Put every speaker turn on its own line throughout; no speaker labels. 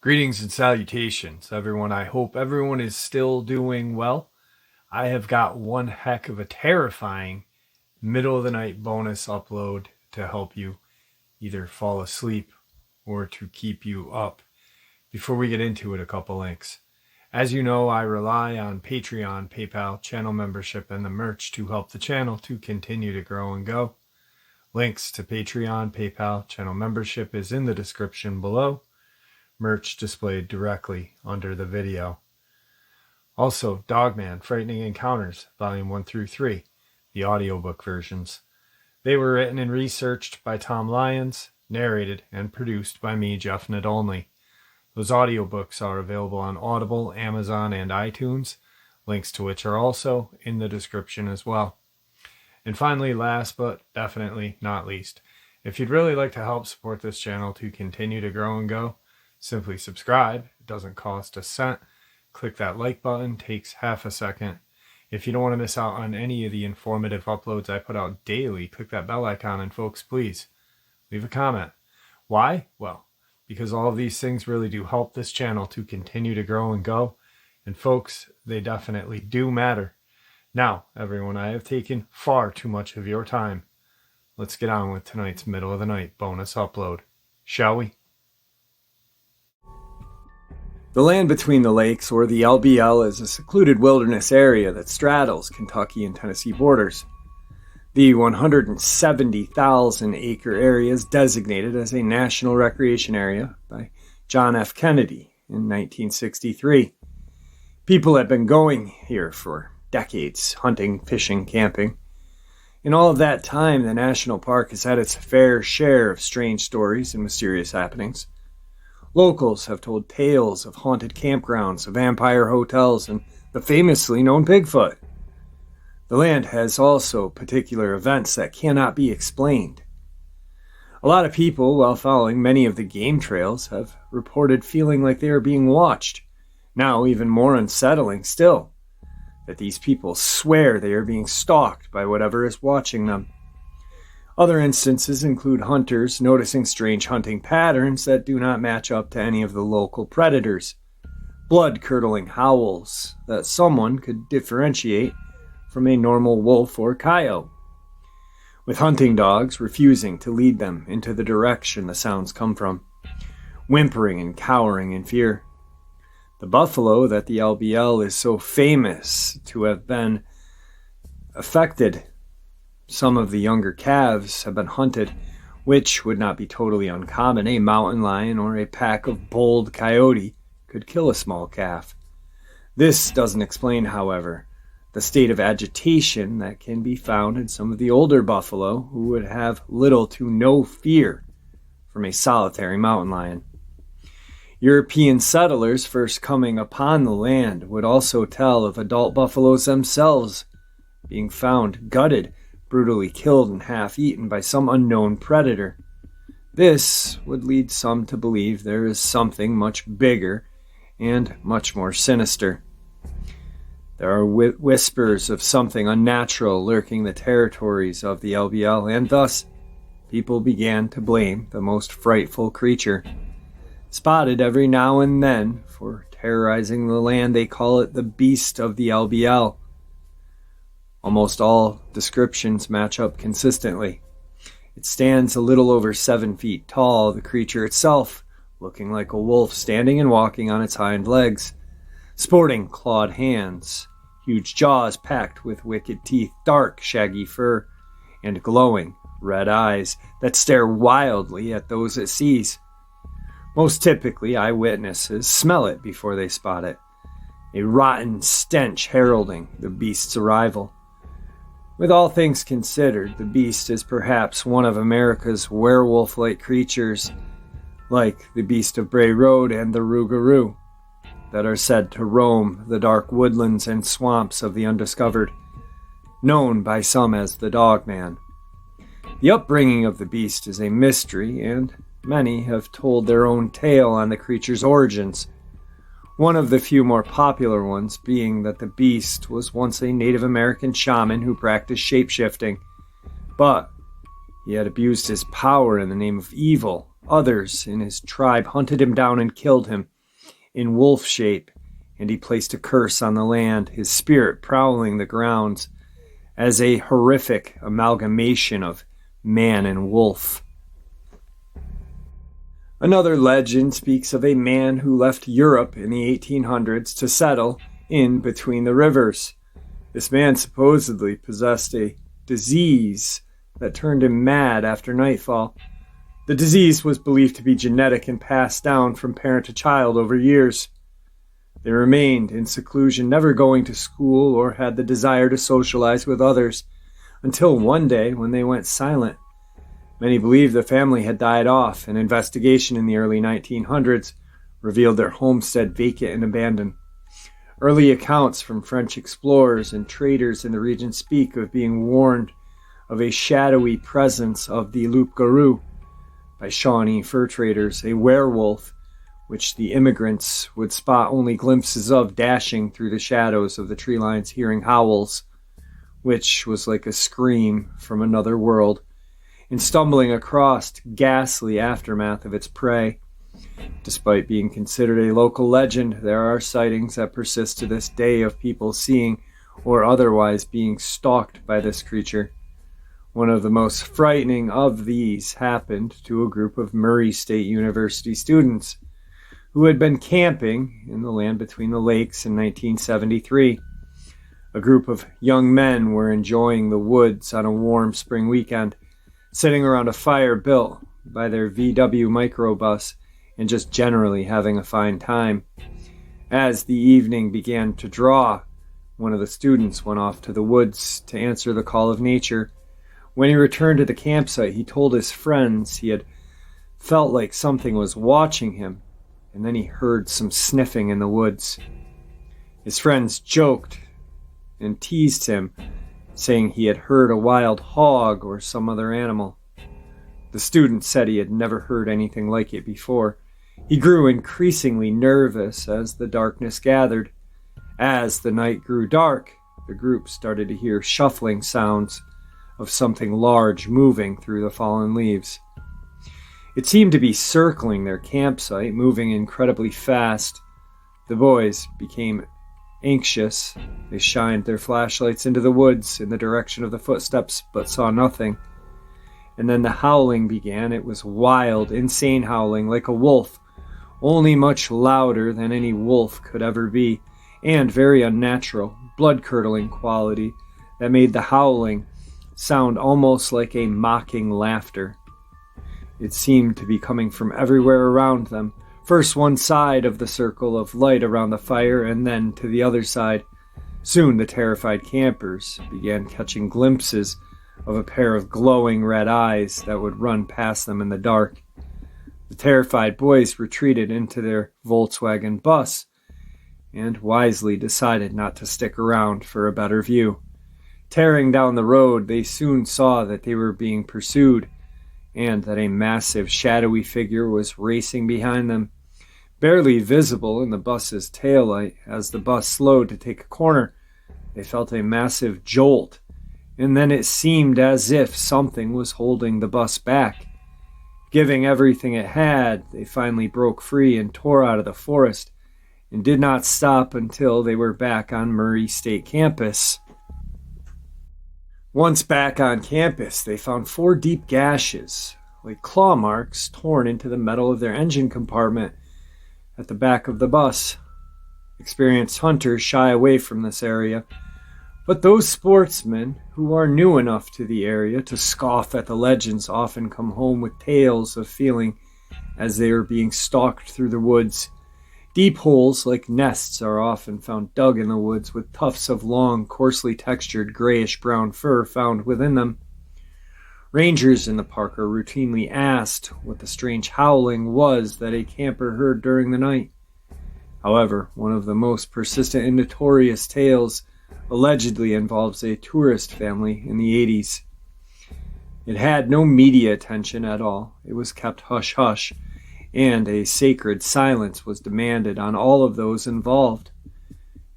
Greetings and salutations, everyone. I hope everyone is still doing well. I have got one heck of a terrifying middle of the night bonus upload to help you either fall asleep or to keep you up. Before we get into it, a couple links. As you know, I rely on Patreon, PayPal, channel membership, and the merch to help the channel to continue to grow and go. Links to Patreon, PayPal, channel membership is in the description below. Merch displayed directly under the video. Also, Dogman, Frightening Encounters, Volume 1 through 3, the audiobook versions. They were written and researched by Tom Lyons, narrated and produced by me, Jeff Nadolny. Those audiobooks are available on Audible, Amazon, and iTunes, links to which are also in the description as well. And finally, last but definitely not least, if you'd really like to help support this channel to continue to grow and go, simply subscribe. It doesn't cost a cent. Click that like button. Takes half a second. If you don't want to miss out on any of the informative uploads I put out daily, click that bell icon, and folks, please leave a comment. Why? Well, because all of these things really do help this channel to continue to grow and go. And folks, they definitely do matter. Now, everyone, I have taken far too much of your time. Let's get on with tonight's middle of the night bonus upload, shall we? The land between the lakes, or the L.B.L, is a secluded wilderness area that straddles Kentucky and Tennessee borders. The 170,000-acre area is designated as a National Recreation Area by John F. Kennedy in 1963. People have been going here for decades, hunting, fishing, camping. In all of that time, the national park has had its fair share of strange stories and mysterious happenings. Locals have told tales of haunted campgrounds, vampire hotels, and the famously known Bigfoot. The land has also particular events that cannot be explained. A lot of people, while following many of the game trails, have reported feeling like they are being watched. Now, even more unsettling still, that these people swear they are being stalked by whatever is watching them. Other instances include hunters noticing strange hunting patterns that do not match up to any of the local predators. Blood-curdling howls that someone could differentiate from a normal wolf or coyote, with hunting dogs refusing to lead them into the direction the sounds come from, whimpering and cowering in fear. The buffalo that the L.B.L is so famous to have been affected. Some of the younger calves have been hunted, which would not be totally uncommon. A mountain lion or a pack of bold coyote could kill a small calf. This doesn't explain, however, the state of agitation that can be found in some of the older buffalo who would have little to no fear from a solitary mountain lion. European settlers first coming upon the land would also tell of adult buffaloes themselves being found gutted, brutally killed and half-eaten by some unknown predator. This would lead some to believe there is something much bigger and much more sinister. There are whispers of something unnatural lurking the territories of the L.B.L, and thus people began to blame the most frightful creature. Spotted every now and then for terrorizing the land, they call it the beast of the L.B.L. Almost all descriptions match up consistently. It stands a little over 7 feet tall, the creature itself looking like a wolf standing and walking on its hind legs, sporting clawed hands, huge jaws packed with wicked teeth, dark shaggy fur, and glowing red eyes that stare wildly at those it sees. Most typically, eyewitnesses smell it before they spot it, a rotten stench heralding the beast's arrival. With all things considered, the beast is perhaps one of America's werewolf-like creatures, like the Beast of Bray Road and the Rougarou, that are said to roam the dark woodlands and swamps of the undiscovered, known by some as the Dogman. The upbringing of the beast is a mystery, and many have told their own tale on the creature's origins. One of the few more popular ones being that the beast was once a Native American shaman who practiced shape-shifting, but he had abused his power in the name of evil. Others in his tribe hunted him down and killed him in wolf shape, and he placed a curse on the land, his spirit prowling the grounds as a horrific amalgamation of man and wolf. Another legend speaks of a man who left Europe in the 1800s to settle in between the rivers. This man supposedly possessed a disease that turned him mad after nightfall. The disease was believed to be genetic and passed down from parent to child over years. They remained in seclusion, never going to school or had the desire to socialize with others, until one day when they went silent. Many believed the family had died off. An investigation in the early 1900s revealed their homestead vacant and abandoned. Early accounts from French explorers and traders in the region speak of being warned of a shadowy presence of the loup-garou by Shawnee fur traders, a werewolf which the immigrants would spot only glimpses of dashing through the shadows of the tree lines, hearing howls, which was like a scream from another world, and stumbling across ghastly aftermath of its prey. Despite being considered a local legend, there are sightings that persist to this day of people seeing or otherwise being stalked by this creature. One of the most frightening of these happened to a group of Murray State University students who had been camping in the land between the lakes in 1973. A group of young men were enjoying the woods on a warm spring weekend, sitting around a fire built by their VW microbus and just generally having a fine time. As the evening began to draw, one of the students went off to the woods to answer the call of nature. When he returned to the campsite, he told his friends he had felt like something was watching him, and then he heard some sniffing in the woods. His friends joked and teased him, saying he had heard a wild hog or some other animal. The student said he had never heard anything like it before. He grew increasingly nervous as the darkness gathered. As the night grew dark, the group started to hear shuffling sounds of something large moving through the fallen leaves. It seemed to be circling their campsite, moving incredibly fast. The boys became anxious. They shined their flashlights into the woods in the direction of the footsteps, but saw nothing. And then the howling began. It was wild, insane howling, like a wolf, only much louder than any wolf could ever be, and very unnatural, blood-curdling quality that made the howling sound almost like a mocking laughter. It seemed to be coming from everywhere around them, first one side of the circle of light around the fire and then to the other side. Soon the terrified campers began catching glimpses of a pair of glowing red eyes that would run past them in the dark. The terrified boys retreated into their Volkswagen bus and wisely decided not to stick around for a better view. Tearing down the road, they soon saw that they were being pursued and that a massive shadowy figure was racing behind them. Barely visible in the bus's taillight, as the bus slowed to take a corner, they felt a massive jolt, and then it seemed as if something was holding the bus back. Giving everything it had, they finally broke free and tore out of the forest, and did not stop until they were back on Murray State campus. Once back on campus, they found 4 deep gashes, like claw marks torn into the metal of their engine compartment at the back of the bus. Experienced hunters shy away from this area, but those sportsmen who are new enough to the area to scoff at the legends often come home with tales of feeling as they are being stalked through the woods. Deep holes like nests are often found dug in the woods with tufts of long, coarsely textured grayish-brown fur found within them. Rangers in the park are routinely asked what the strange howling was that a camper heard during the night. However, one of the most persistent and notorious tales allegedly involves a tourist family in the 80s. It had no media attention at all. It was kept hush-hush, and a sacred silence was demanded on all of those involved.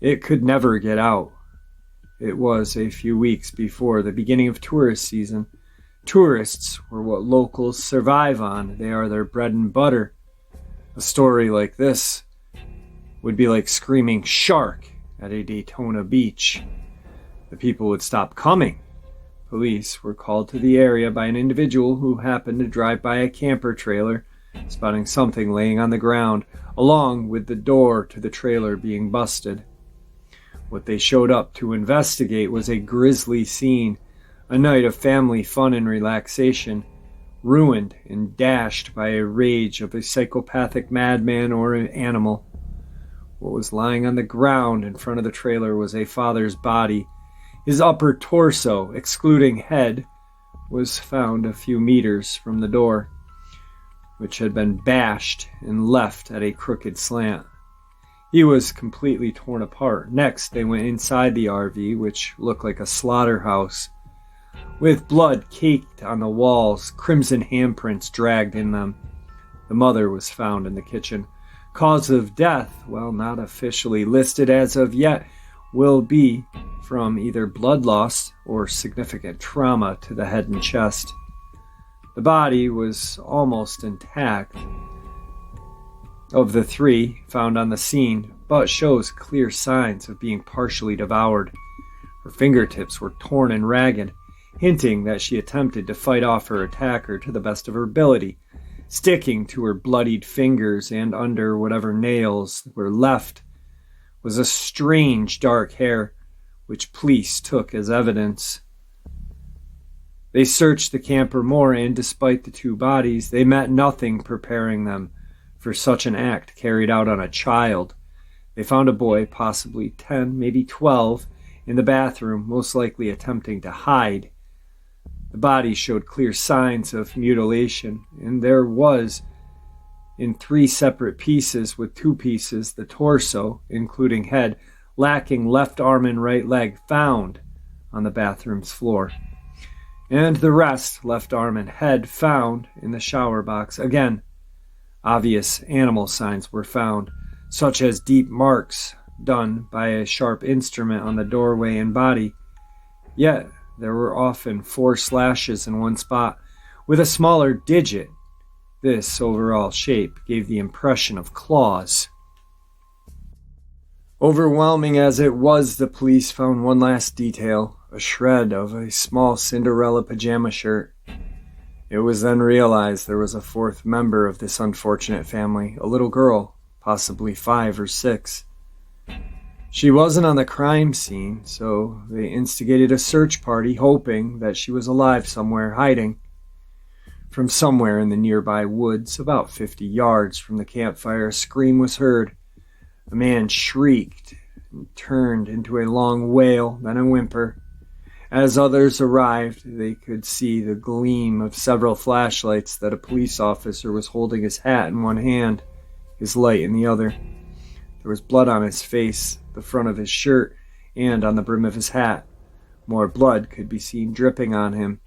It could never get out. It was a few weeks before the beginning of tourist season. Tourists were what locals survive on. They are their bread and butter. A story like this would be like screaming shark at a Daytona beach. The people would stop coming. Police were called to the area by an individual who happened to drive by a camper trailer, spotting something laying on the ground, along with the door to the trailer being busted. What they showed up to investigate was a grisly scene, a night of family fun and relaxation, ruined and dashed by a rage of a psychopathic madman or an animal. What was lying on the ground in front of the trailer was a father's body. His upper torso, excluding head, was found a few meters from the door, which had been bashed and left at a crooked slant. He was completely torn apart. Next, they went inside the RV, which looked like a slaughterhouse, with blood caked on the walls, crimson handprints dragged in them. The mother was found in the kitchen. Cause of death, while not officially listed as of yet, will be from either blood loss or significant trauma to the head and chest. The body was almost intact of the three found on the scene, but shows clear signs of being partially devoured. Her fingertips were torn and ragged, hinting that she attempted to fight off her attacker to the best of her ability. Sticking to her bloodied fingers and under whatever nails were left was a strange dark hair, which police took as evidence. They searched the camper more, and despite the two bodies, they met nothing preparing them for such an act carried out on a child. They found a boy, possibly 10, maybe 12, in the bathroom, most likely attempting to hide. The body showed clear signs of mutilation, and there was, in 3 separate pieces with 2 pieces, the torso, including head, lacking left arm and right leg, found on the bathroom's floor. And the rest, left arm and head, found in the shower box. Again, obvious animal signs were found, such as deep marks done by a sharp instrument on the doorway and body. Yet, there were often 4 slashes in one spot, with a smaller digit. This overall shape gave the impression of claws. Overwhelming as it was, the police found one last detail, a shred of a small Cinderella pajama shirt. It was then realized there was a 4th member of this unfortunate family, a little girl, possibly 5 or 6. She wasn't on the crime scene, so they instigated a search party, hoping that she was alive somewhere, hiding. From somewhere in the nearby woods, about 50 yards from the campfire, a scream was heard. A man shrieked and turned into a long wail, then a whimper. As others arrived, they could see the gleam of several flashlights that a police officer was holding his hat in one hand, his light in the other. There was blood on his face, the front of his shirt, and on the brim of his hat. More blood could be seen dripping on him.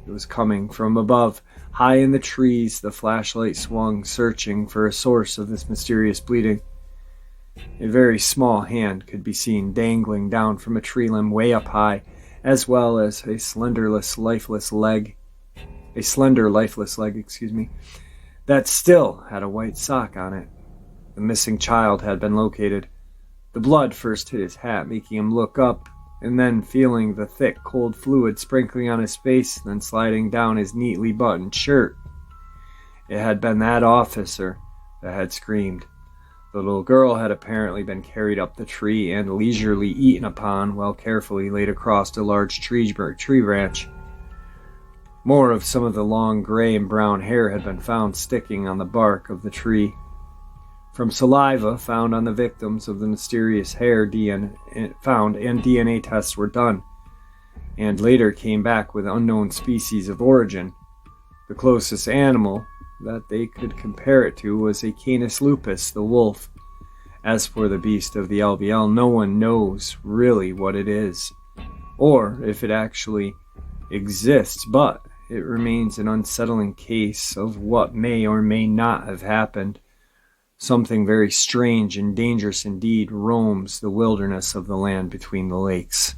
It was coming from above. High in the trees, the flashlight swung, searching for a source of this mysterious bleeding. A very small hand could be seen dangling down from a tree limb way up high, as well as a slender, lifeless leg, that still had a white sock on it. The missing child had been located. The blood first hit his hat, making him look up, and then feeling the thick, cold fluid sprinkling on his face, then sliding down his neatly buttoned shirt. It had been that officer that had screamed. The little girl had apparently been carried up the tree and leisurely eaten upon while carefully laid across a large tree branch. More of some of the long gray and brown hair had been found sticking on the bark of the tree. From saliva found on the victims of the mysterious hair found, and DNA tests were done, and later came back with unknown species of origin. The closest animal that they could compare it to was a Canis lupus, the wolf. As for the beast of the L.B.L, no one knows really what it is, or if it actually exists, but it remains an unsettling case of what may or may not have happened. Something very strange and dangerous indeed roams the wilderness of the land between the lakes.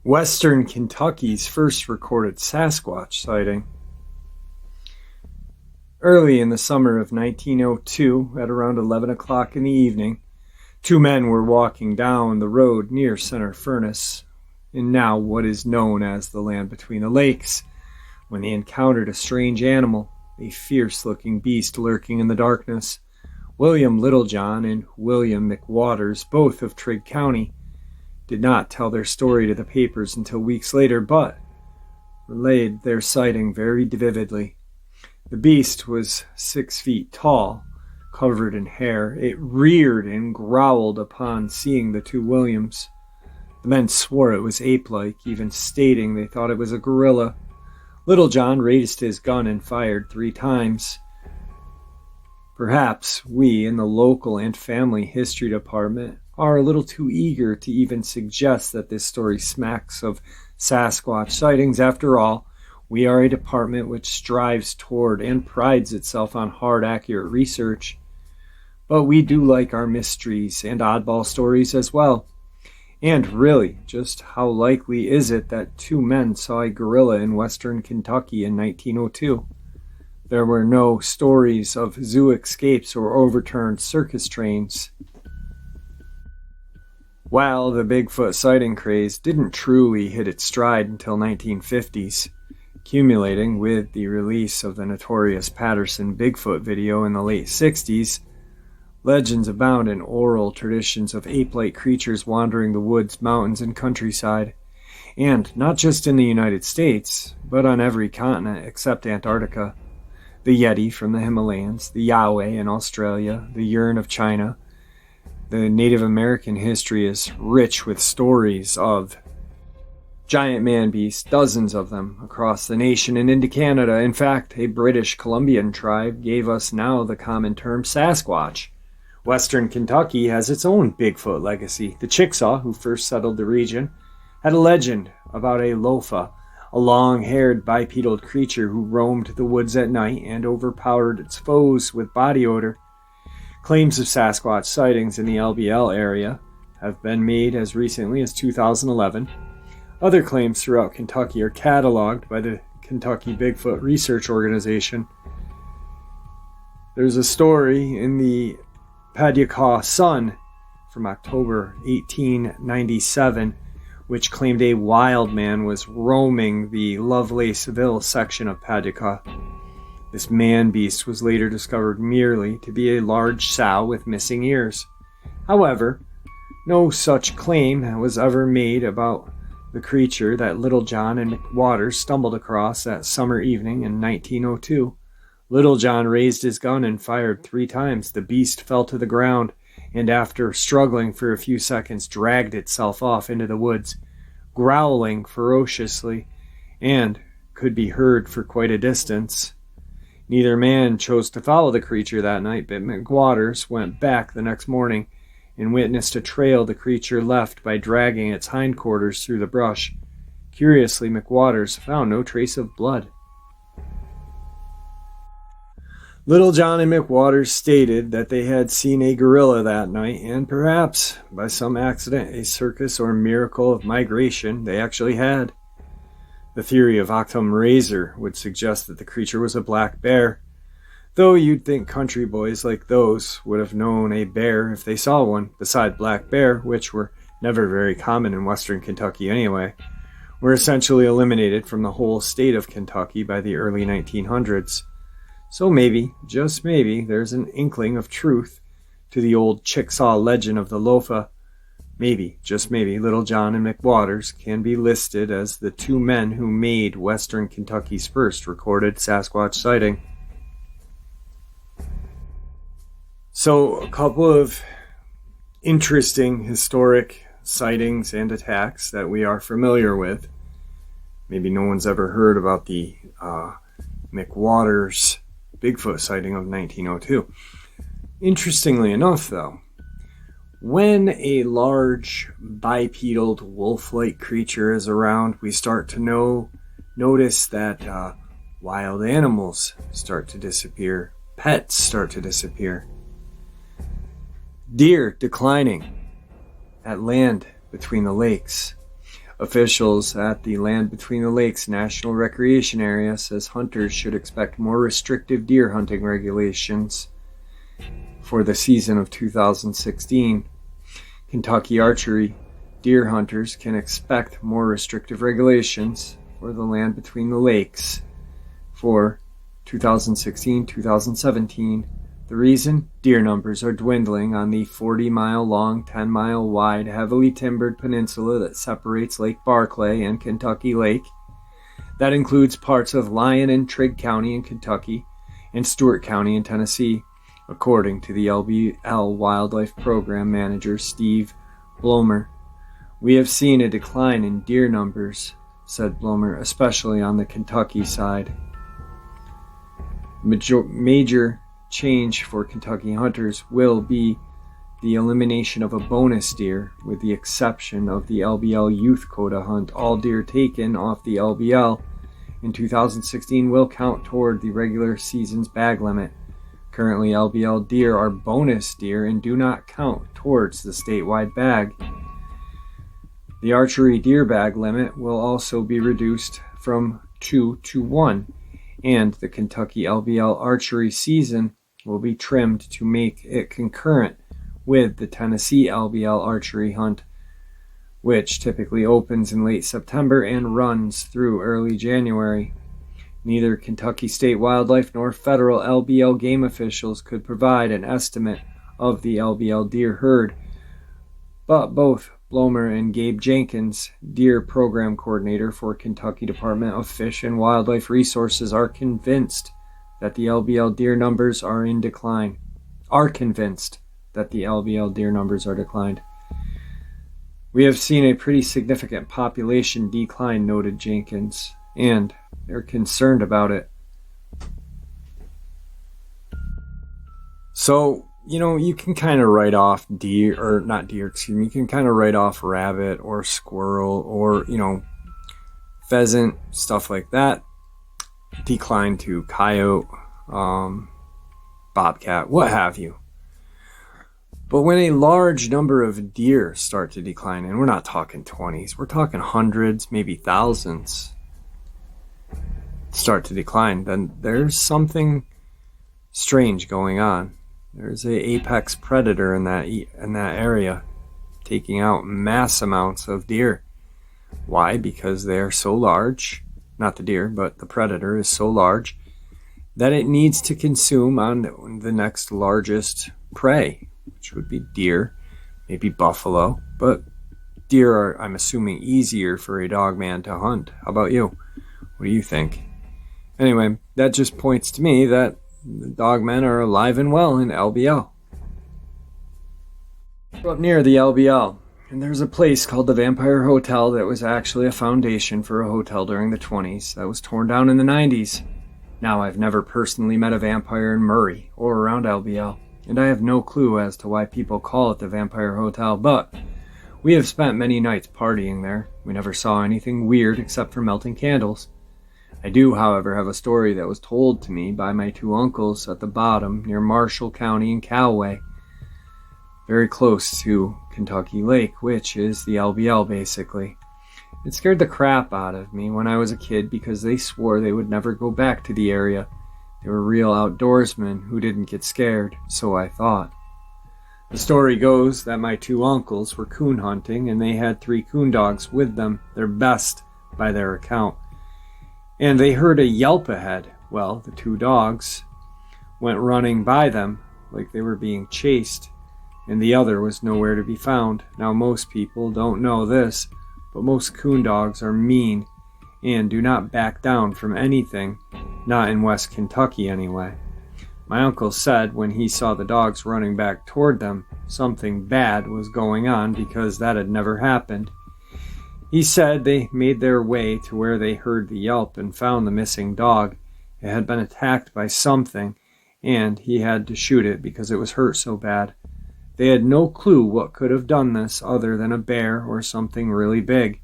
Western Kentucky's first recorded Sasquatch sighting. Early in the summer of 1902, at around 11 o'clock in the evening, two men were walking down the road near Center Furnace, in now what is known as the land between the lakes, when they encountered a strange animal, a fierce-looking beast lurking in the darkness. William Littlejohn and William McWaters, both of Trigg County, did not tell their story to the papers until weeks later, but relayed their sighting very vividly. The beast was 6 feet tall, covered in hair. It reared and growled upon seeing the two Williams. The men swore it was ape-like, even stating they thought it was a gorilla. Littlejohn raised his gun and fired 3 times. Perhaps we in the local and family history department are a little too eager to even suggest that this story smacks of Sasquatch sightings. After all, we are a department which strives toward and prides itself on hard, accurate research. But we do like our mysteries and oddball stories as well. And really, just how likely is it that two men saw a gorilla in western Kentucky in 1902? There were no stories of zoo escapes or overturned circus trains. While the Bigfoot sighting craze didn't truly hit its stride until 1950s, accumulating with the release of the notorious Patterson Bigfoot video in the late 60s, legends abound in oral traditions of ape-like creatures wandering the woods, mountains, and countryside, and not just in the United States, but on every continent except Antarctica. The Yeti from the Himalayas, the Yowie in Australia, the Yurn of China. The Native American history is rich with stories of giant man-beasts, dozens of them, across the nation and into Canada. In fact, a British Columbian tribe gave us now the common term Sasquatch. Western Kentucky has its own Bigfoot legacy. The Chickasaw, who first settled the region, had a legend about a lofa, a long-haired bipedal creature who roamed the woods at night and overpowered its foes with body odor. Claims of Sasquatch sightings in the L.B.L. area have been made as recently as 2011. Other claims throughout Kentucky are cataloged by the Kentucky Bigfoot Research Organization. There's a story in the Paducah Sun from October 1897, which claimed a wild man was roaming the Lovelaceville section of Paducah. This man-beast was later discovered merely to be a large sow with missing ears. However, no such claim was ever made about the creature that Littlejohn and McWaters stumbled across that summer evening in 1902. Littlejohn raised his gun and fired 3 times. The beast fell to the ground, and after struggling for a few seconds, dragged itself off into the woods, growling ferociously, and could be heard for quite a distance. Neither man chose to follow the creature that night, but McWaters went back the next morning and witnessed a trail the creature left by dragging its hindquarters through the brush. Curiously, McWaters found no trace of blood. Littlejohn and McWaters stated that they had seen a gorilla that night, and perhaps, by some accident, a circus or miracle of migration, they actually had. The theory of Occam Razor would suggest that the creature was a black bear, though you'd think country boys like those would have known a bear if they saw one. Beside black bear, which were never very common in western Kentucky anyway, were essentially eliminated from the whole state of Kentucky by the early 1900s. So maybe, just maybe, there's an inkling of truth to the old Chickasaw legend of the lofa. Maybe, just maybe, Littlejohn and McWaters can be listed as the two men who made western Kentucky's first recorded Sasquatch sighting. So, a couple of interesting historic sightings and attacks that we are familiar with. Maybe no one's ever heard about the McWaters Bigfoot sighting of 1902. Interestingly enough, though, When a large bipedal wolf-like creature is around, we start to notice that wild animals start to disappear, pets start to disappear. Deer declining at land between the lakes. Officials at the Land Between the Lakes National Recreation Area says hunters should expect more restrictive deer hunting regulations for the season of 2016. Kentucky archery deer hunters can expect more restrictive regulations for the Land Between the Lakes for 2016-2017. The reason? Deer numbers are dwindling on the 40-mile long, 10-mile wide, heavily timbered peninsula that separates Lake Barclay and Kentucky Lake. That includes parts of Lyon and Trigg County in Kentucky and Stewart County in Tennessee, according to the L.B.L. Wildlife Program Manager Steve Blomer. We have seen a decline in deer numbers, said Blomer, especially on the Kentucky side. Major change for Kentucky hunters will be the elimination of a bonus deer, with the exception of the L.B.L. youth quota hunt. All deer taken off the L.B.L. in 2016 will count toward the regular season's bag limit. Currently, L.B.L. deer are bonus deer and do not count towards the statewide bag. The archery deer bag limit will also be reduced from 2 to 1, and the Kentucky L.B.L. archery season will be trimmed to make it concurrent with the Tennessee L.B.L. archery hunt, which typically opens in late September and runs through early January. Neither Kentucky State Wildlife nor federal L.B.L. game officials could provide an estimate of the L.B.L. deer herd, but both Blomer and Gabe Jenkins, deer program coordinator for Kentucky Department of Fish and Wildlife Resources, are convinced that the L.B.L. deer numbers are in decline. We have seen a pretty significant population decline, noted Jenkins, and they're concerned about it. So, you can kind of write off you can kind of write off rabbit or squirrel or, pheasant, stuff like that. Decline to coyote, bobcat, what have you. But when a large number of deer start to decline, and we're not talking 20s, we're talking hundreds, maybe thousands, start to decline, then there's something strange going on. There's an apex predator in that area, taking out mass amounts of deer. Why? Because they are so large. Not the deer, but the predator is so large that it needs to consume on the next largest prey, which would be deer, maybe buffalo. But deer are, I'm assuming, easier for a dogman to hunt. How about you? What do you think? Anyway, that just points to me that the dogmen are alive and well in L.B.L. Up near the L.B.L., and there's a place called the Vampire Hotel that was actually a foundation for a hotel during the 20s that was torn down in the 90s. Now, I've never personally met a vampire in Murray or around L.B.L., and I have no clue as to why people call it the Vampire Hotel, but we have spent many nights partying there. We never saw anything weird except for melting candles. I do, however, have a story that was told to me by my two uncles at the bottom near Marshall County in Callaway, very close to Kentucky Lake, which is the L.B.L. basically. It scared the crap out of me when I was a kid because they swore they would never go back to the area. They were real outdoorsmen who didn't get scared, so I thought. The story goes that my two uncles were coon hunting and they had 3 coon dogs with them, their best by their account. And they heard a yelp ahead. Well, the 2 dogs went running by them like they were being chased, and the other was nowhere to be found. Now, most people don't know this, but most coon dogs are mean and do not back down from anything, not in West Kentucky anyway. My uncle said when he saw the dogs running back toward them, something bad was going on because that had never happened. He said they made their way to where they heard the yelp and found the missing dog. It had been attacked by something, and he had to shoot it because it was hurt so bad. They had no clue what could have done this other than a bear or something really big.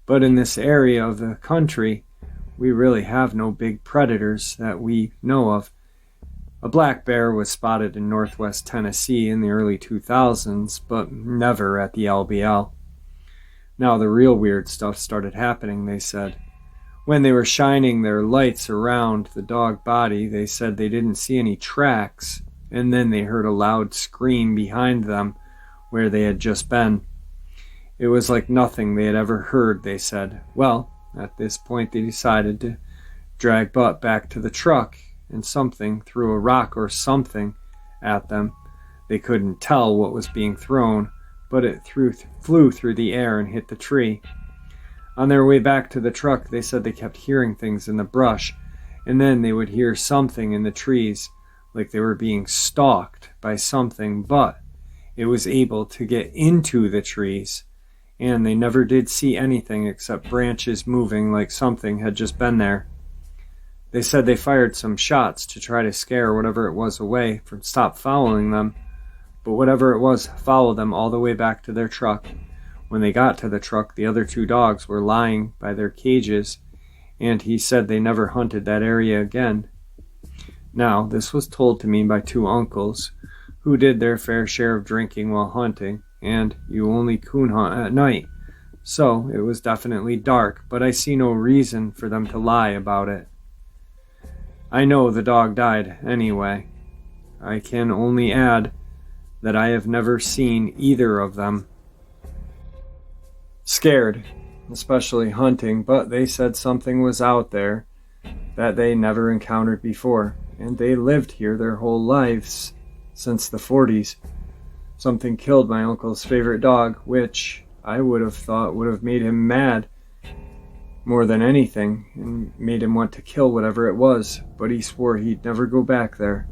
But in this area of the country, we really have no big predators that we know of. A black bear was spotted in northwest Tennessee in the early 2000s, but never at the L.B.L. Now the real weird stuff started happening, they said. When they were shining their lights around the dog body, they said they didn't see any tracks, and then they heard a loud scream behind them where they had just been. It was like nothing they had ever heard, they said. Well, at this point they decided to drag Butt back to the truck, and something threw a rock or something at them. They couldn't tell what was being thrown, but it flew through the air and hit the tree. On their way back to the truck, they said they kept hearing things in the brush, and then they would hear something in the trees, like they were being stalked by something, but it was able to get into the trees, and they never did see anything except branches moving like something had just been there. They said they fired some shots to try to scare whatever it was away from stop following them, but whatever it was followed them all the way back to their truck. When they got to the truck, the other two dogs were lying by their cages, and he said they never hunted that area again. Now, this was told to me by two uncles who did their fair share of drinking while hunting, and you only coon hunt at night, so it was definitely dark, but I see no reason for them to lie about it. I know the dog died anyway. I can only add that I have never seen either of them. Scared, especially hunting, but they said something was out there that they never encountered before, and they lived here their whole lives since the 40s. Something killed my uncle's favorite dog, which I would have thought would have made him mad more than anything, and made him want to kill whatever it was, but he swore he'd never go back there.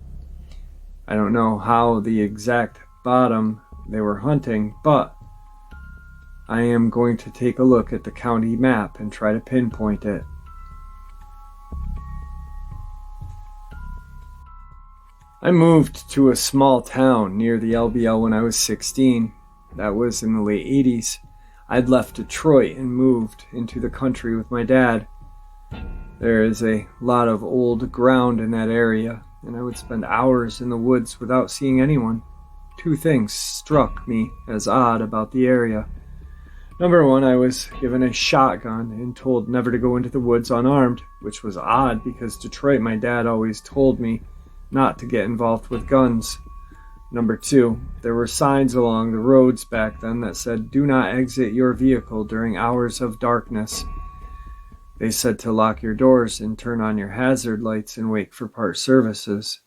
I don't know how the exact bottom they were hunting, but I am going to take a look at the county map and try to pinpoint it. I moved to a small town near the L.B.L. when I was 16. That was in the late 80s. I'd left Detroit and moved into the country with my dad. There is a lot of old ground in that area, and I would spend hours in the woods without seeing anyone. Two things struck me as odd about the area. Number one, I was given a shotgun and told never to go into the woods unarmed, which was odd because Detroit, my dad always told me not to get involved with guns. Number two, there were signs along the roads back then that said, "Do not exit your vehicle during hours of darkness." They said to lock your doors and turn on your hazard lights and wait for part services.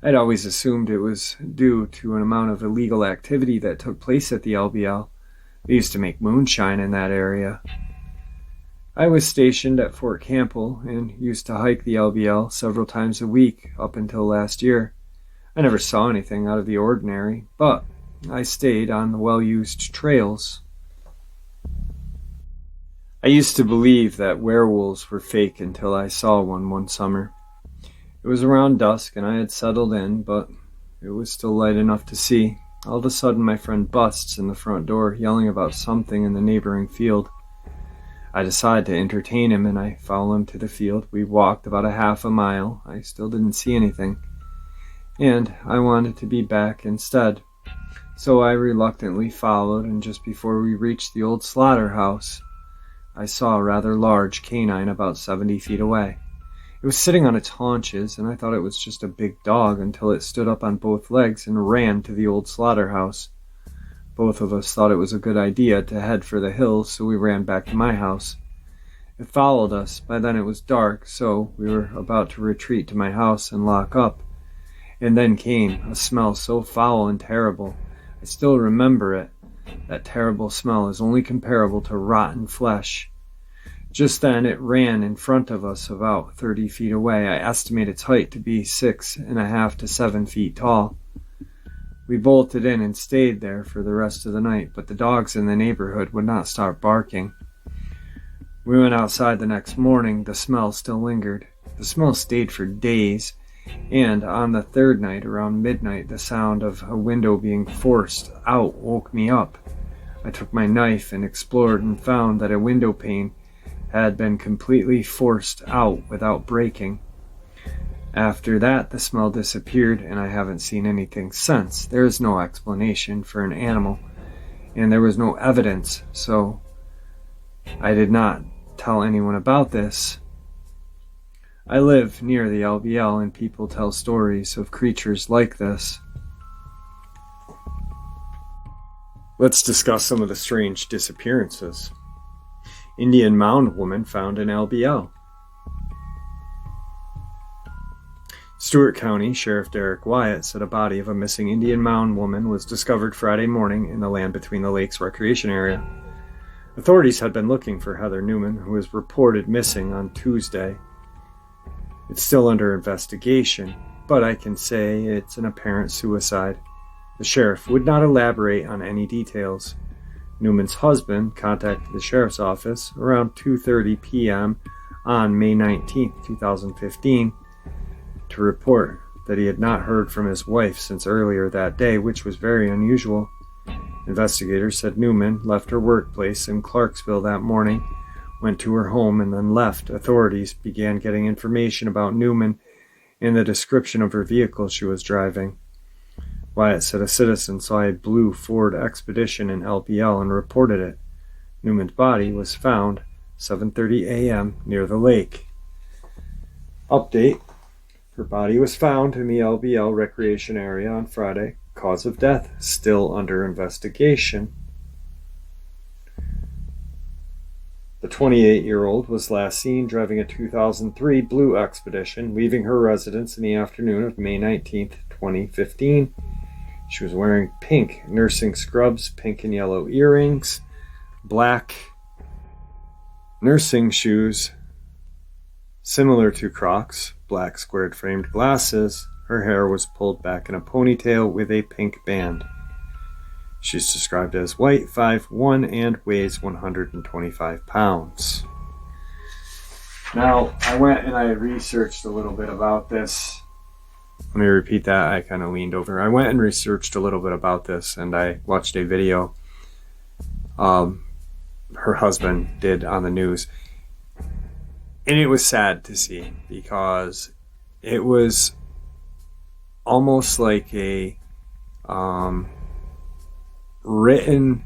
I'd always assumed it was due to an amount of illegal activity that took place at the L.B.L. They used to make moonshine in that area. I was stationed at Fort Campbell and used to hike the L.B.L. several times a week up until last year. I never saw anything out of the ordinary, but I stayed on the well-used trails. I used to believe that werewolves were fake until I saw one summer. It was around dusk and I had settled in, but it was still light enough to see. All of a sudden my friend busts in the front door, yelling about something in the neighboring field. I decide to entertain him and I follow him to the field. We walked about a half a mile. I still didn't see anything, and I wanted to be back instead. So I reluctantly followed, and just before we reached the old slaughterhouse, I saw a rather large canine about 70 feet away. It was sitting on its haunches, and I thought it was just a big dog until it stood up on both legs and ran to the old slaughterhouse. Both of us thought it was a good idea to head for the hills, so we ran back to my house. It followed us. By then it was dark, so we were about to retreat to my house and lock up. And then came a smell so foul and terrible. I still remember it. That terrible smell is only comparable to rotten flesh. Just then it ran in front of us about 30 feet away. I estimate its height to be 6.5 to 7 feet tall. We bolted in and stayed there for the rest of the night, but the dogs in the neighborhood would not stop barking. We went outside the next morning. The smell still lingered. The smell stayed for days, And on the third night, around midnight, the sound of a window being forced out woke me up. I took my knife and explored and found that a window pane had been completely forced out without breaking. After that, the smell disappeared, and I haven't seen anything since. There is no explanation for an animal, and there was no evidence, so I did not tell anyone about this. I live near the L.B.L, and people tell stories of creatures like this. Let's discuss some of the strange disappearances. Indian mound woman found in L.B.L. Stewart County Sheriff Derek Wyatt said a body of a missing Indian mound woman was discovered Friday morning in the Land Between the Lakes recreation area. Authorities had been looking for Heather Newman, who was reported missing on Tuesday. It's still under investigation, but I can say it's an apparent suicide. The sheriff would not elaborate on any details. Newman's husband contacted the sheriff's office around 2:30 p.m. on May 19, 2015, to report that he had not heard from his wife since earlier that day, which was very unusual. Investigators said Newman left her workplace in Clarksville that morning, went to her home, and then left. Authorities began getting information about Newman and the description of her vehicle she was driving. Wyatt said a citizen saw a blue Ford Expedition in L.B.L. and reported it. Newman's body was found 7:30 a.m. near the lake. Update: her body was found in the L.B.L. recreation area on Friday. Cause of death still under investigation. The 28-year-old was last seen driving a 2003 Blue Expedition, leaving her residence in the afternoon of May 19, 2015. She was wearing pink nursing scrubs, pink and yellow earrings, black nursing shoes similar to Crocs, black squared framed glasses. Her hair was pulled back in a ponytail with a pink band. She's described as white, 5'1", and weighs 125 pounds. Now, I went and I researched a little bit about this. Let me repeat that. I kind of leaned over. I went and researched a little bit about this, and I watched a video her husband did on the news. And it was sad to see, because it was almost like a written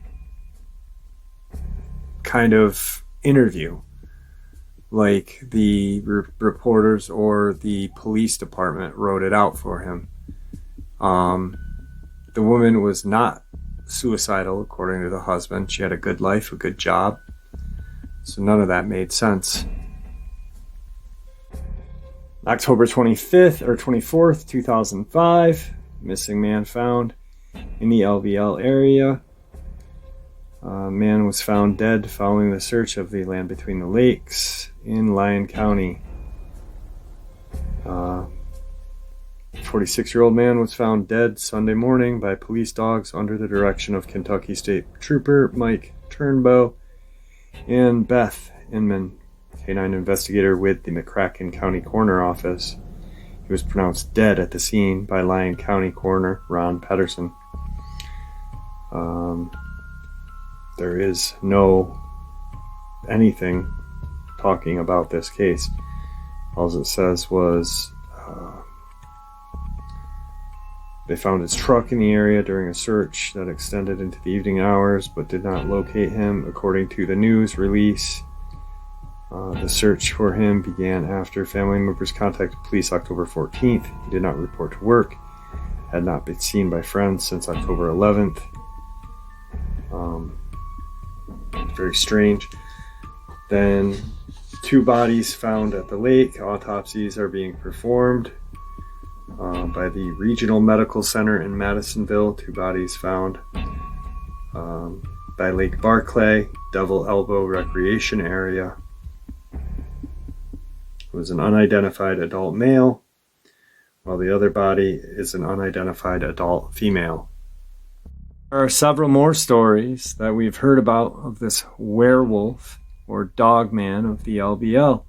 kind of interview, like the reporters or the police department wrote it out for him. The woman was not suicidal, according to the husband. She had a good life, a good job, so none of that made sense. October 25th or 24th, 2005, missing man found in the L.B.L. area. Man was found dead following the search of the Land Between the Lakes in Lyon County. 46-year-old man was found dead Sunday morning by police dogs under the direction of Kentucky State Trooper Mike Turnbow and Beth Inman, canine investigator with the McCracken County Coroner Office. He was pronounced dead at the scene by Lyon County Coroner Ron Pedersen. There is no anything talking about this case. All it says was they found his truck in the area during a search that extended into the evening hours, but did not locate him, according to the news release. The search for him began after family members contacted police October 14th. He did not report to work, had not been seen by friends since October 11th. Very strange. Then 2 bodies found at the lake. Autopsies are being performed by the Regional Medical Center in Madisonville. 2 bodies found by Lake Barclay, Devil Elbow Recreation Area. It was an unidentified adult male, while the other body is an unidentified adult female. There are several more stories that we've heard about of this werewolf or dogman of the L.B.L.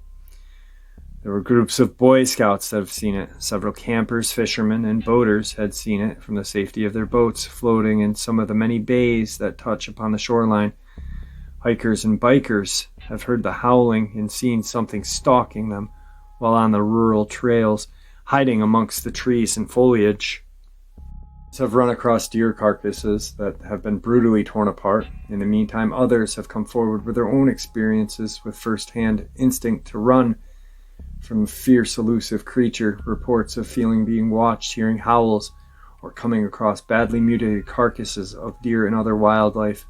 There were groups of Boy Scouts that have seen it. Several campers, fishermen, and boaters had seen it from the safety of their boats floating in some of the many bays that touch upon the shoreline. Hikers and bikers have heard the howling and seen something stalking them while on the rural trails, hiding amongst the trees and foliage. Have run across deer carcasses that have been brutally torn apart. In the meantime, others have come forward with their own experiences with first-hand instinct to run from a fierce, elusive creature, reports of feeling being watched, hearing howls, or coming across badly mutilated carcasses of deer and other wildlife.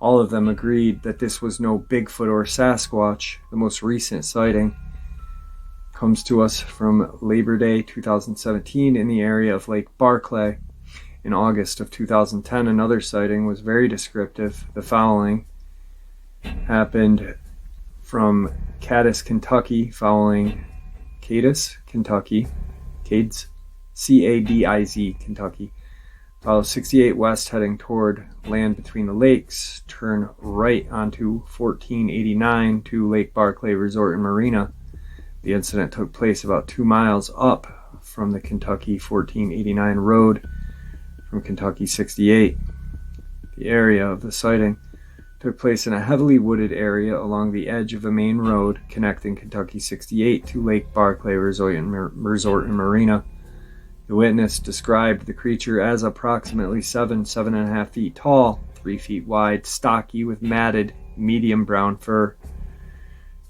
All of them agreed that this was no Bigfoot or Sasquatch. The most recent sighting comes to us from Labor Day 2017 in the area of Lake Barclay. In August of 2010, another sighting was very descriptive. The following happened from Cadiz, Kentucky, following Cadiz, Kentucky, Cadiz, C-A-D-I-Z, Kentucky. Follow 68 west heading toward land between the lakes. Turn right onto 1489 to Lake Barclay Resort and Marina. The incident took place about 2 miles up from the Kentucky 1489 road from Kentucky 68. The area of the sighting took place in a heavily wooded area along the edge of the main road connecting Kentucky 68 to Lake Barclay Resort and Marina. The witness described the creature as approximately 7.5 feet tall, 3 feet wide, stocky with matted, medium brown fur.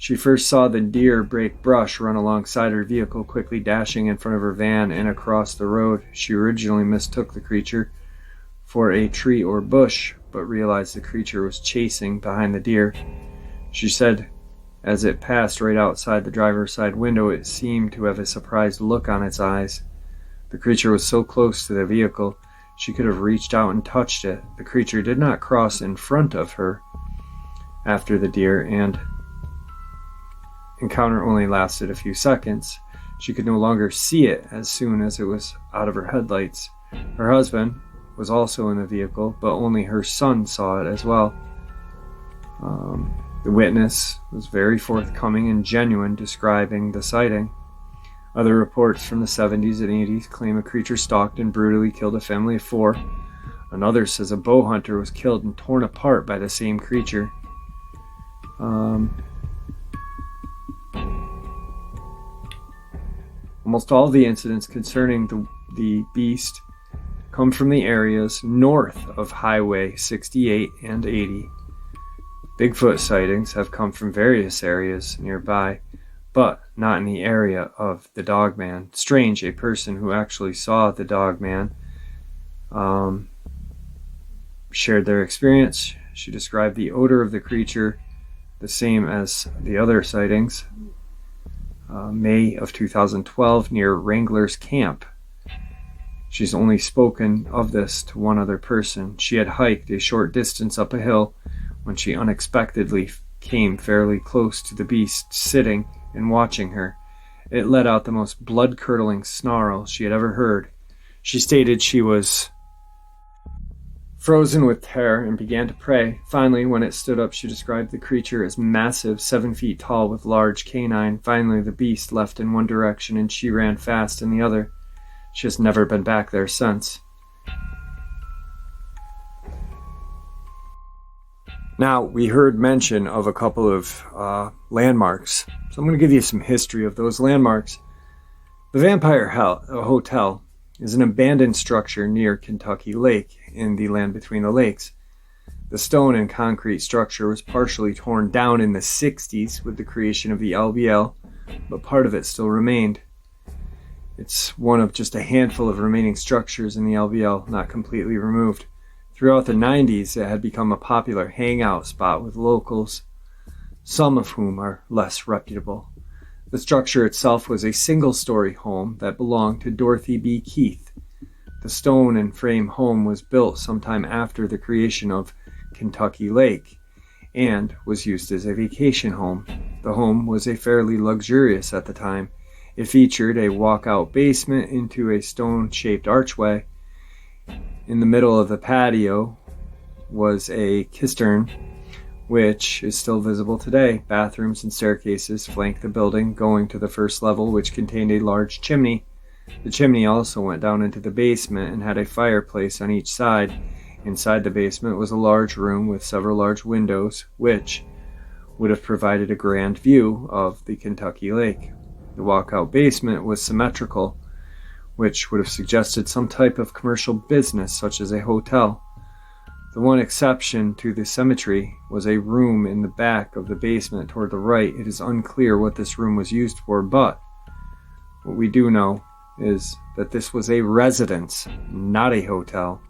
She first saw the deer break brush, run alongside her vehicle, quickly dashing in front of her van and across the road. She originally mistook the creature for a tree or bush, but realized the creature was chasing behind the deer. She said as it passed right outside the driver's side window, it seemed to have a surprised look on its eyes. The creature was so close to the vehicle, she could have reached out and touched it. The creature did not cross in front of her after the deer, and encounter only lasted a few seconds. She could no longer see it as soon as it was out of her headlights. Her husband was also in the vehicle, but only her son saw it as well. The witness was very forthcoming and genuine describing the sighting. Other reports from the 70s and 80s claim a creature stalked and brutally killed a family of 4. Another says a bow hunter was killed and torn apart by the same creature. Almost all the incidents concerning the beast come from the areas north of Highway 68 and 80. Bigfoot sightings have come from various areas nearby, but not in the area of the Dogman. Strange, a person who actually saw the Dogman shared their experience. She described the odor of the creature the same as the other sightings. May of 2012 near Wrangler's Camp. She's only spoken of this to one other person. She had hiked a short distance up a hill when she unexpectedly came fairly close to the beast sitting and watching her. It let out the most blood-curdling snarl she had ever heard. She stated she was frozen with terror and began to pray. Finally, when it stood up, she described the creature as massive, 7 feet tall with large canine. Finally, the beast left in one direction and she ran fast in the other. She has never been back there since. Now, we heard mention of a couple of landmarks, so I'm going to give you some history of those landmarks. The Vampire Hotel is an abandoned structure near Kentucky Lake in the land between the lakes. The stone and concrete structure was partially torn down in the 60s with the creation of the L.B.L, but part of it still remained. It's one of just a handful of remaining structures in the L.B.L, not completely removed. Throughout the 90s, it had become a popular hangout spot with locals, some of whom are less reputable. The structure itself was a single-story home that belonged to Dorothy B. Keith. The stone and frame home was built sometime after the creation of Kentucky Lake and was used as a vacation home. The home was fairly luxurious at the time. It featured a walkout basement into a stone-shaped archway. In the middle of the patio was a cistern which is still visible today. Bathrooms and staircases flank the building, going to the first level, which contained a large chimney. The chimney also went down into the basement and had a fireplace on each side. Inside the basement was a large room with several large windows, which would have provided a grand view of the Kentucky Lake. The walkout basement was symmetrical, which would have suggested some type of commercial business, such as a hotel. The one exception to the symmetry was a room in the back of the basement toward the right. It is unclear what this room was used for, but what we do know is that this was a residence, not a hotel.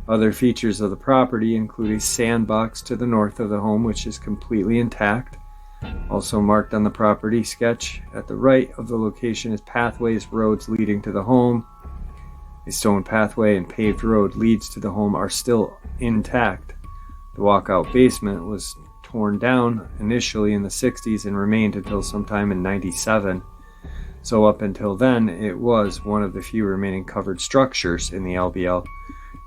Other features of the property include a sandbox to the north of the home, which is completely intact. Also marked on the property sketch at the right of the location is pathways, roads leading to the home. A stone pathway and paved road leads to the home are still intact. The walkout basement was torn down initially in the 60s and remained until sometime in 97. So up until then, it was one of the few remaining covered structures in the L.B.L.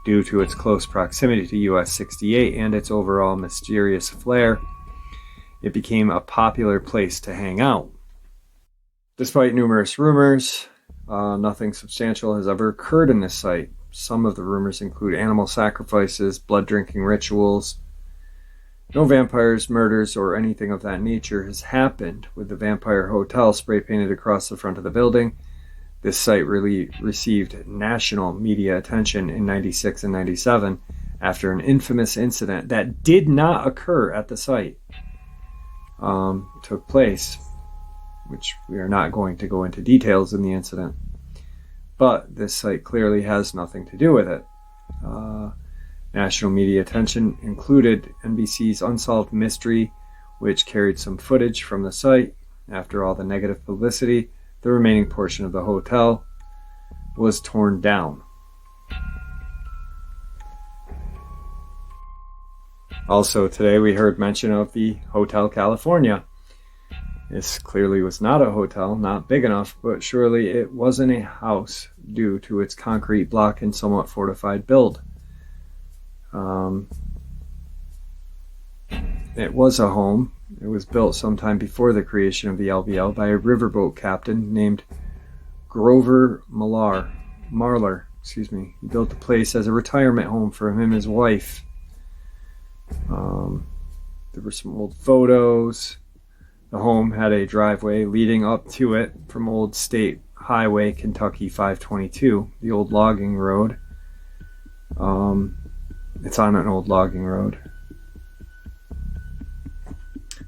due to its close proximity to US 68 and its overall mysterious flair. It became a popular place to hang out. Despite numerous rumors, nothing substantial has ever occurred in this site. Some of the rumors include animal sacrifices, blood-drinking rituals. No vampires, murders, or anything of that nature has happened, with the Vampire Hotel spray painted across the front of the building. This site really received national media attention in 96 and 97 after an infamous incident that did not occur at the site took place, which we are not going to go into details in the incident. But this site clearly has nothing to do with it. National media attention included NBC's Unsolved Mystery, which carried some footage from the site. After all the negative publicity, the remaining portion of the hotel was torn down. Also today we heard mention of the Hotel California. This clearly was not a hotel, not big enough, but surely it wasn't a house due to its concrete block and somewhat fortified build. It was a home. It was built sometime before the creation of the L.B.L. by a riverboat captain named Grover Marler. He built the place as a retirement home for him and his wife. There were some old photos. The home had a driveway leading up to it from Old State Highway, Kentucky 522, the old logging road. It's on an old logging road.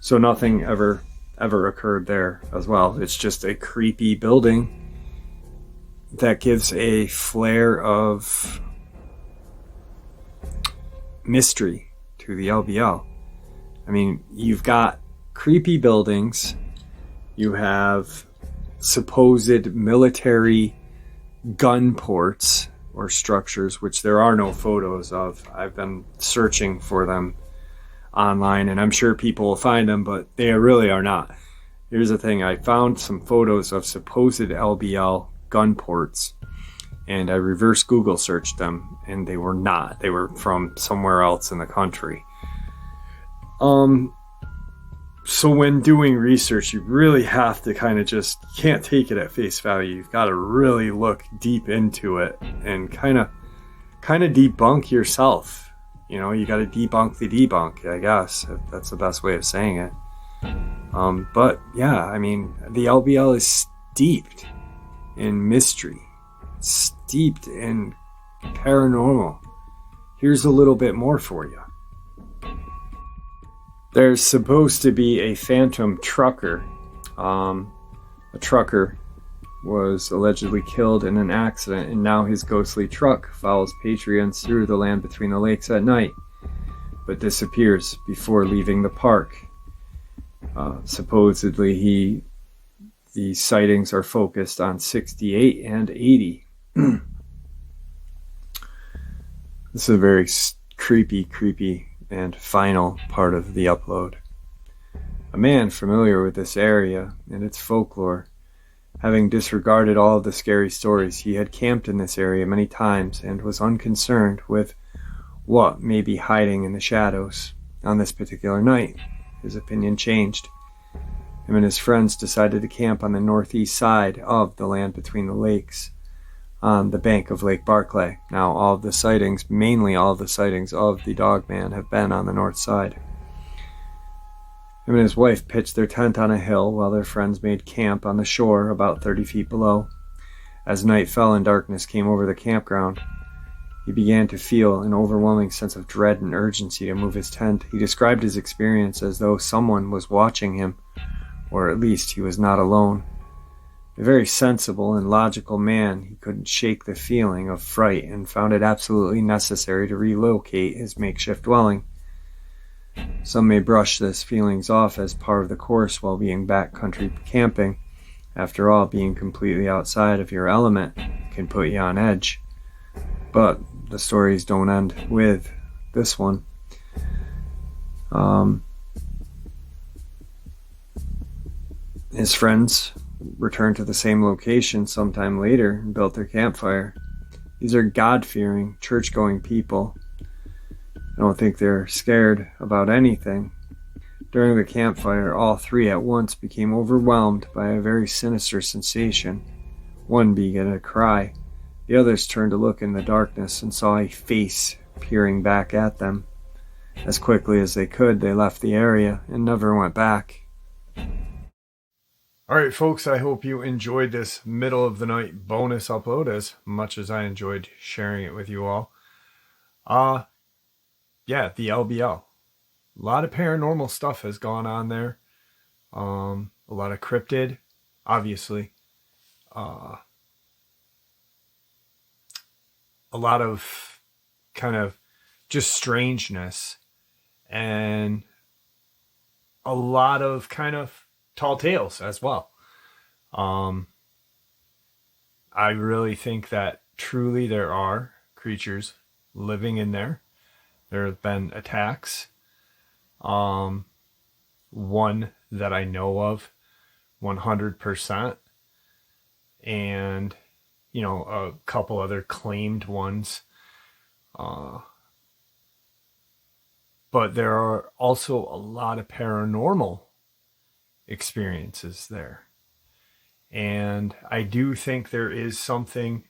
So nothing ever occurred there as well. It's just a creepy building that gives a flare of mystery to the L.B.L. I mean, you've got creepy buildings, you have supposed military gun ports or structures, which there are no photos of. I've been searching for them online, and I'm sure people will find them, but they really are not. Here's the thing, I found some photos of supposed L.B.L. gun ports, and I reverse Google searched them, and they were not. They were from somewhere else in the country. So when doing research, you really have to kind of just, you can't take it at face value. You've got to really look deep into it and kind of debunk yourself. You know, you got to debunk the debunk, I guess, if that's the best way of saying it. But yeah, I mean, the L.B.L. is steeped in mystery, steeped in paranormal. Here's a little bit more for you. There's supposed to be a phantom trucker. A trucker was allegedly killed in an accident, and now his ghostly truck follows patrons through the land between the lakes at night, but disappears before leaving the park. Supposedly, the sightings are focused on 68 and 80. This is a very creepy and final part of the upload. A man familiar with this area and its folklore, having disregarded all of the scary stories, he had camped in this area many times and was unconcerned with what may be hiding in the shadows. on this particular night, his opinion changed. Him and his friends decided to camp on the northeast side of the land between the lakes, on the bank of Lake Barclay. Now, all of the sightings, mainly all of the sightings of the Dogman, have been on the north side. Him and his wife pitched their tent on a hill while their friends made camp on the shore about 30 feet below. As night fell and darkness came over the campground, he began to feel an overwhelming sense of dread and urgency to move his tent. He described his experience as though someone was watching him, or at least he was not alone. A very sensible and logical man, he couldn't shake the feeling of fright and found it absolutely necessary to relocate his makeshift dwelling. Some may brush this feelings off as part of the course while being backcountry camping. After all, being completely outside of your element can put you on edge. But the stories don't end with this one. His friends returned to the same location sometime later and built their campfire. These are God-fearing, church-going people. I don't think they're scared about anything. During the campfire, all three at once became overwhelmed by a very sinister sensation. One began to cry. The others turned to look in the darkness and saw a face peering back at them. As quickly as they could, they left the area and never went back. Alright folks, I hope you enjoyed this middle of the night bonus upload as much as I enjoyed sharing it with you all. Yeah, the L.B.L. A lot of paranormal stuff has gone on there. A lot of cryptid, obviously. A lot of kind of just strangeness. And a lot of kind of tall tales as well. I really think that truly there are creatures living in there. There have been attacks. One that I know of 100%. And, you know, a couple other claimed ones. But there are also a lot of paranormal experiences there. And I do think there is something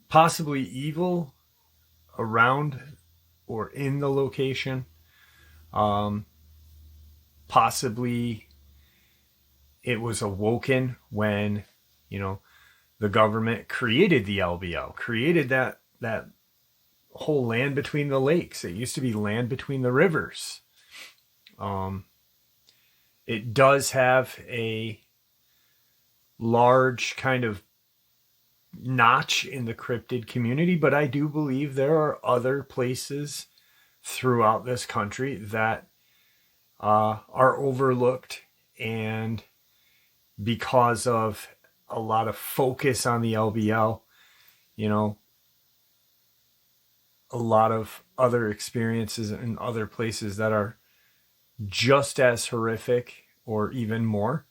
possibly evil around or in the location. Possibly it was awoken when, you know, the government created the L.B.L, created that whole land between the lakes. It used to be land between the rivers. It does have a large kind of notch in the cryptid community, but I do believe there are other places throughout this country that are overlooked, and because of a lot of focus on the L.B.L, you know, a lot of other experiences in other places that are just as horrific or even more.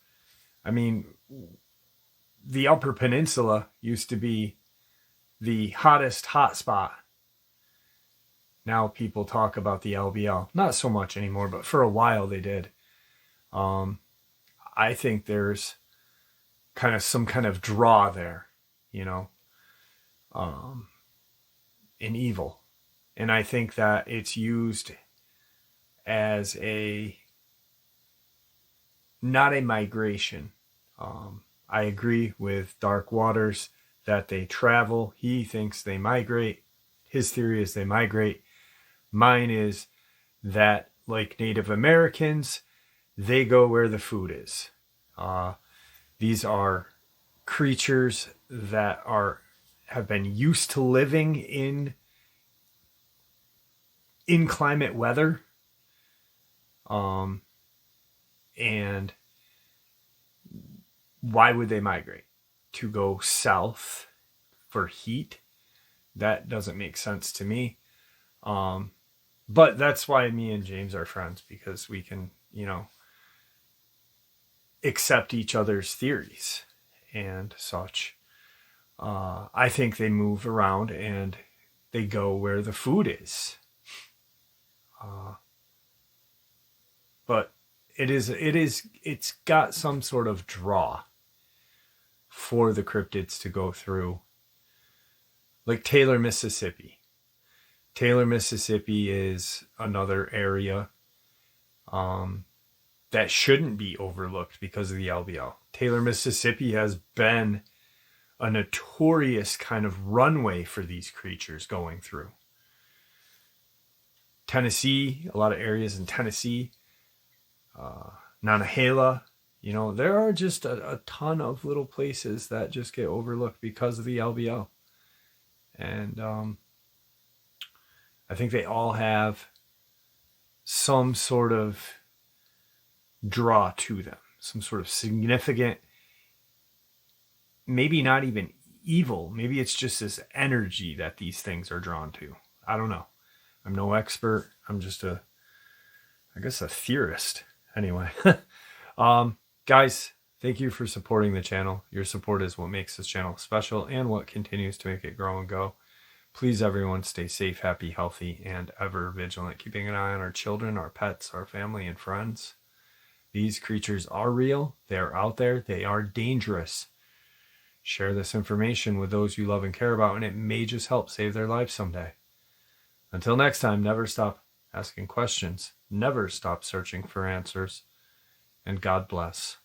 I mean, the Upper Peninsula used to be the hottest hotspot. Now people talk about the L.B.L. Not so much anymore, but for a while they did. I think there's kind of some kind of draw there, you know, in evil. And I think that it's used as not a migration. I agree with Dark Waters that they travel. He thinks they migrate. His theory is they migrate. Mine is that, like Native Americans, they go where the food is. These are creatures that have been used to living in inclement weather. And why would they migrate? To go south for heat? That doesn't make sense to me. But that's why me and James are friends, because we can, you know, accept each other's theories and such. I think they move around, and they go where the food is. But it's got some sort of draw for the cryptids to go through. Like Taylor, Mississippi. Taylor, Mississippi is another area that shouldn't be overlooked because of the L.B.L. Taylor, Mississippi has been a notorious kind of runway for these creatures going through. Tennessee, a lot of areas in Tennessee, Nantahala, there are just a ton of little places that just get overlooked because of the L.B.L. And I think they all have some sort of draw to them, some sort of significant, maybe not even evil, maybe it's just this energy that these things are drawn to. I don't know. I'm no expert. I'm just a theorist. Anyway, guys, thank you for supporting the channel. Your support is what makes this channel special and what continues to make it grow and go. Please, everyone, stay safe, happy, healthy, and ever vigilant, keeping an eye on our children, our pets, our family, and friends. These creatures are real. They are out there. They are dangerous. Share this information with those you love and care about, and it may just help save their lives someday. Until next time, never stop asking questions. Never stop searching for answers. And God bless.